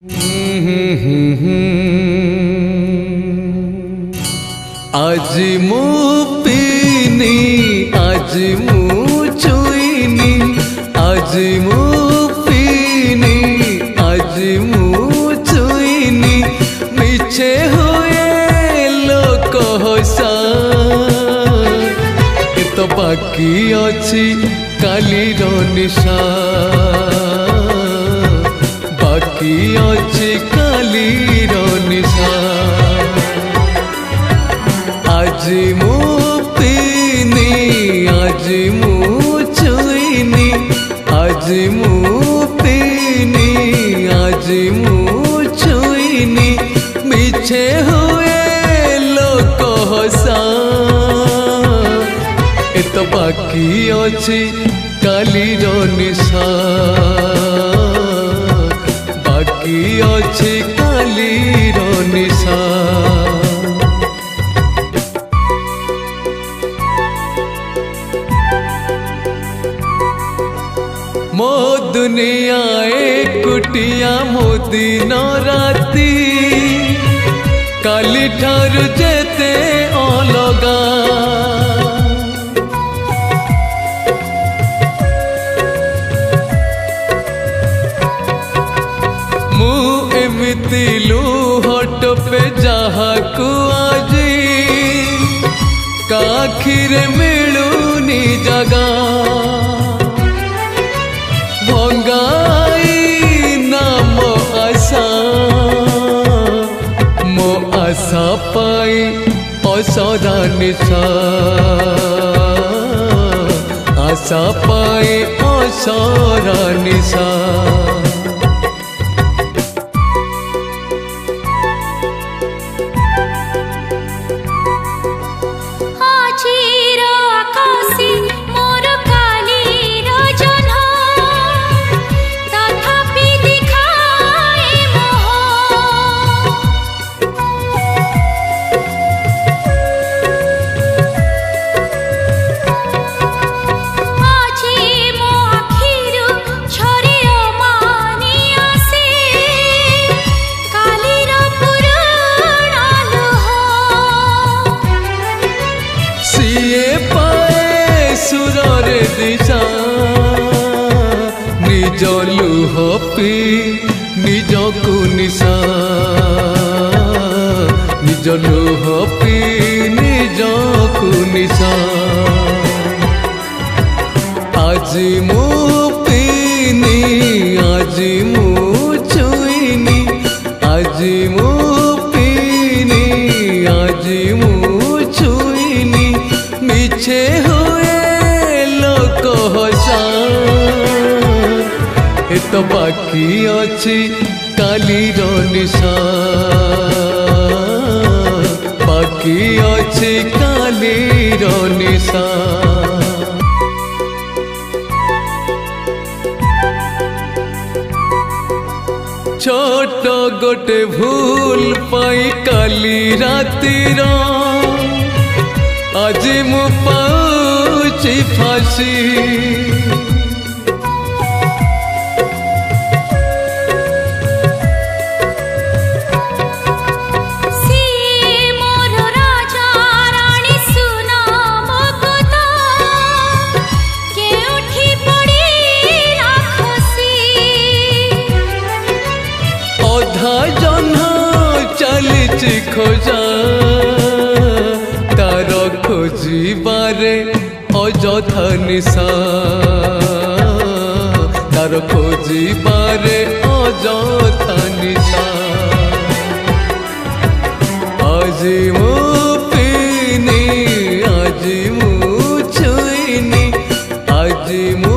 आज मु पीनी आज मु छुईनी आज मु पीनी आज मु छुईनी मिछे हुए लोक हसा तो बाकी अच्छी काली निशा बाकी अच्छी काली निशा आज मु पीनी आज मु छुईनी आज मु पीनी आज मु छुईनी मिछे हुए लोक हसा तो बाकी अच्छी काली निशा बाकी अच्छी काली निशा मो दुनिया एकुटिया मो दिन राती काली ठार जेते अलगा मु एमिति लुहट पे जहा को आजी काखिरे मिलूनी जगा भंगाई ना मो आशा पाई असरा निशा आशा पाई असरा निशा दिशा निज लुह पी निज को निशा निज लुह पी निज को निशा आज मु पीनी आज मु छुईनी आज मु पीनी आज मु छुईनी मिछे तो बाकी अच्छी काली निशा बाकी अच्छी काली निशा छोट गोटे भूल पाई काली रातिर आज मु पाउची फांसी खोजा तार खोजारे अजथा निशा तार खोजारे अजथा निशा आज मु पीनी आज मु छुईनी आज मु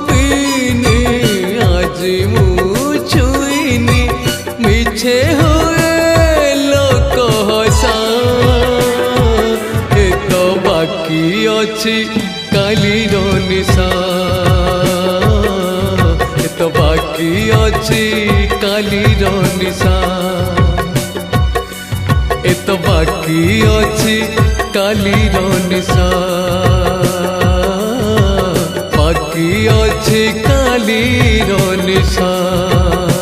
पीनी आज मु छुईनी मिछे अच्छी काली निशा तो बाकी अच्छी काली निशा तो बाकी अच्छी काली निशा बाकी अच्छी काली निशा।